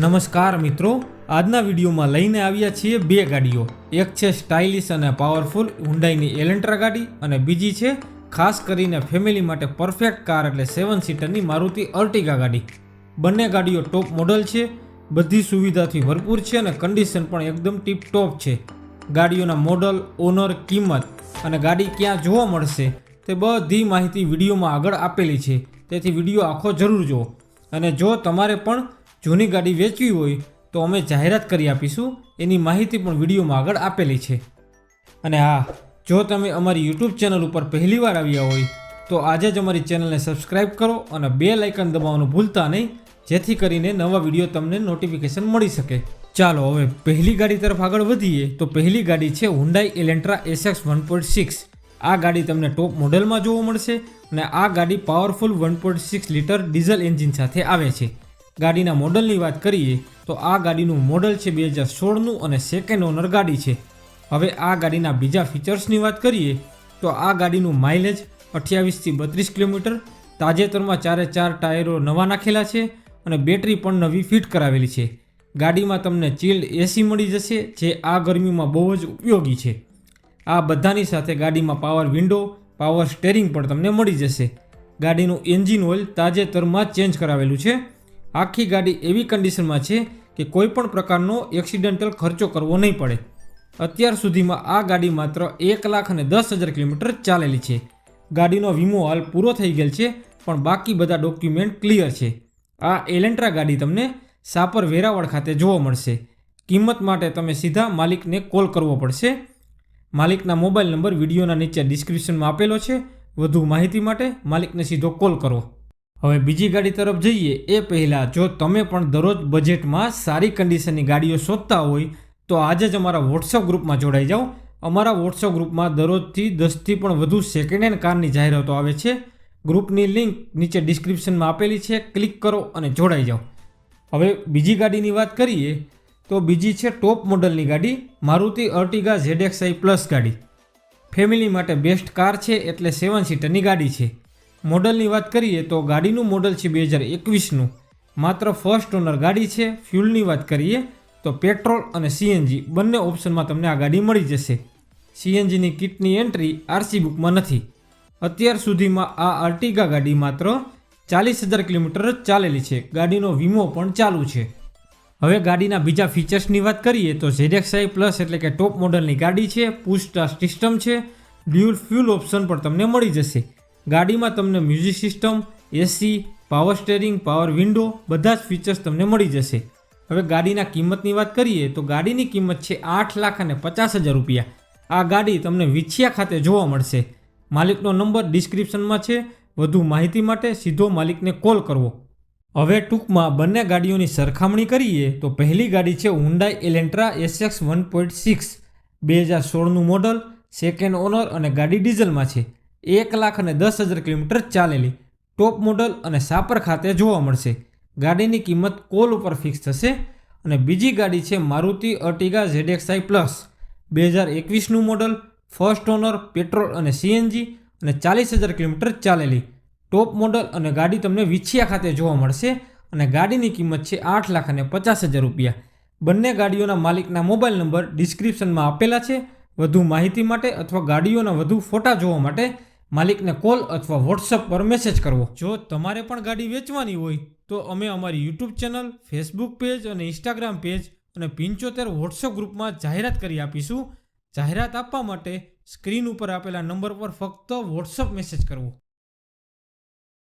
નમસ્કાર મિત્રો, આજના વિડીયોમાં લઈને આવ્યા છીએ બે ગાડીઓ. એક છે સ્ટાઇલિશ અને પાવરફુલ હુન્ડાઈની એલેન્ટ્રા ગાડી અને બીજી છે ખાસ કરીને ફેમિલી માટે પરફેક્ટ કાર એટલે 7 સીટરની મારુતિ અર્ટિગા ગાડી. બંને ગાડીઓ ટોપ મોડલ છે, બધી સુવિધાથી ભરપૂર છે અને કન્ડિશન પણ એકદમ ટીપ ટોપ છે. ગાડીઓના મોડલ, ઓનર, કિંમત અને ગાડી ક્યાં જોવા મળશે તે બધી માહિતી વિડીયોમાં આગળ આપેલી છે, તેથી વિડીયો આખો જરૂર જુઓ. અને જો તમારે પણ જૂની ગાડી વેચવી હોય તો અમે જાહેરાત કરી આપીશું, એની માહિતી પણ વિડીયોમાં આગળ આપેલી છે. અને હા, જો તમે અમારી યુટ્યુબ ચેનલ ઉપર પહેલીવાર આવ્યા હોય તો આજે જ અમારી ચેનલને સબસ્ક્રાઈબ કરો અને બેલ આઇકન દબાવવાનું ભૂલતા નહીં, જેથી કરીને નવા વિડીયો તમને નોટિફિકેશન મળી શકે. ચાલો હવે પહેલી ગાડી તરફ આગળ વધીએ. તો પહેલી ગાડી છે હુન્ડાઈ એલેન્ટ્રા SX 1.6. આ ગાડી તમને ટોપ મોડલમાં જોવા મળશે અને આ ગાડી પાવરફુલ 1.6 લિટર ડીઝલ એન્જિન સાથે આવે છે. ગાડીના મોડલની વાત કરીએ તો આ ગાડીનું મોડલ છે 2016નું અને સેકન્ડ ઓનર ગાડી છે. હવે આ ગાડીના બીજા ફીચર્સની વાત કરીએ તો આ ગાડીનું માઇલેજ 28થી 32 કિલોમીટર, તાજેતરમાં 4 ટાયરો નવા નાખેલા છે અને બેટરી પણ નવી ફિટ કરાવેલી છે. ગાડીમાં તમને ચિલ્ડ એસી મળી જશે, જે આ ગરમીમાં બહુ જ ઉપયોગી છે. આ બધાની સાથે ગાડીમાં પાવર વિન્ડો, પાવર સ્ટેરિંગ પણ તમને મળી જશે. ગાડીનું એન્જિન ઓઇલ તાજેતરમાં જ ચેન્જ કરાવેલું છે. આખી ગાડી એવી કન્ડિશનમાં છે કે કોઈ પણ પ્રકારનો એક્સિડન્ટલ ખર્ચો કરવો નહીં પડે. અત્યાર સુધીમાં આ ગાડી માત્ર 1,10,000 કિલોમીટર ચાલેલી છે. ગાડીનો વીમો હાલ પૂરો થઈ ગયેલ છે, પણ બાકી બધા ડોક્યુમેન્ટ ક્લિયર છે. આ એલેન્ટ્રા ગાડી તમને સાપર વેરાવળ ખાતે જોવા મળશે. કિંમત માટે તમે સીધા માલિકને કોલ કરવો પડશે. માલિકના મોબાઈલ નંબર વિડીયોના નીચે ડિસ્ક્રિપ્શનમાં આપેલો છે. વધુ માહિતી માટે માલિકને સીધો કોલ કરો. હવે બીજી ગાડી તરફ જઈએ એ પહેલાં જો તમે પણ દરરોજ બજેટમાં સારી કન્ડિશનની ગાડીઓ શોધતા હોય તો આજે જ અમારા વોટ્સઅપ ગ્રુપમાં જોડાઈ જાઓ. અમારા વોટ્સઅપ ગ્રુપમાં દરરોજથી 10થી પણ વધુ સેકન્ડ હેન્ડ કારની જાહેરાતો આવે છે. ગ્રુપની લિંક નીચે ડિસ્ક્રિપ્શનમાં આપેલી છે, ક્લિક કરો અને જોડાઈ જાઓ. હવે બીજી ગાડીની વાત કરીએ તો બીજી છે ટોપ મોડલની ગાડી મારુતિ અર્ટિગા ZXi પ્લસ ગાડી. ફેમિલી માટે બેસ્ટ કાર છે એટલે 7 સીટરની ગાડી છે. મોડલની વાત કરીએ તો ગાડીનું મોડલ છે 2021નું, માત્ર ફર્સ્ટ ઓનર ગાડી છે. ફ્યુલની વાત કરીએ તો પેટ્રોલ અને CNG બંને ઓપ્શનમાં તમને આ ગાડી મળી જશે. CNGની કિટની એન્ટ્રી RC બુકમાં નથી. અત્યાર સુધીમાં આ અર્ટિગા ગાડી માત્ર 40,000 કિલોમીટર જ ચાલેલી છે. ગાડીનો વીમો પણ ચાલુ છે. હવે ગાડીના બીજા ફીચર્સની વાત કરીએ તો ZXi પ્લસ એટલે કે ટોપ મોડલની ગાડી છે. પુશ સ્ટાર્ટ સિસ્ટમ છે. ડ્યુઅલ ફ્યુલ ઓપ્શન પણ તમને મળી જશે. ગાડીમાં તમને મ્યુઝિક સિસ્ટમ, એસી, પાવર સ્ટેરિંગ, પાવર વિન્ડો બધા જ ફીચર્સ તમને મળી જશે. હવે ગાડીના કિંમતની વાત કરીએ તો ગાડીની કિંમત છે 8,50,000 રૂપિયા. આ ગાડી તમને વિછિયા ખાતે જોવા મળશે. માલિકનો નંબર ડિસ્ક્રિપ્શનમાં છે. વધુ માહિતી માટે સીધો માલિકને કોલ કરવો. હવે ટૂંકમાં બંને ગાડીઓની સરખામણી કરીએ તો પહેલી ગાડી છે હુન્ડાઈ એલેન્ટ્રા SX 1.6, 2016નું મોડલ, સેકન્ડ ઓનર અને ગાડી ડીઝલમાં છે. 1,10,000 કિલોમીટર ચાલેલી, ટોપ મોડલ અને સાપર ખાતે જોવા મળશે. ગાડીની કિંમત કોલ ઉપર ફિક્સ થશે. અને બીજી ગાડી છે મારુતિ અર્ટિગા ZXi પ્લસ, 2021નું મોડલ, ફર્સ્ટ ઓનર, પેટ્રોલ અને CNG અને 40,000 કિલોમીટર ચાલેલી, ટોપ મોડલ અને ગાડી તમને વિછિયા ખાતે જોવા મળશે. અને ગાડીની કિંમત છે 8,50,000 રૂપિયા. બંને ગાડીઓના માલિકના મોબાઈલ નંબર ડિસ્ક્રિપ્શનમાં આપેલા છે. વધુ માહિતી માટે અથવા ગાડીઓના વધુ ફોટા જોવા માટે માલિકને કોલ અથવા વોટ્સઅપ પર મેસેજ કરવો. જો તમારે પણ ગાડી વેચવાની હોય તો અમે અમારી યુટ્યુબ ચેનલ, ફેસબુક પેજ અને ઇન્સ્ટાગ્રામ પેજ અને 75 વોટ્સઅપ ગ્રુપમાં જાહેરાત કરી આપીશું. જાહેરાત આપવા માટે સ્ક્રીન ઉપર આપેલા નંબર પર ફક્ત વોટ્સઅપ મેસેજ કરવો.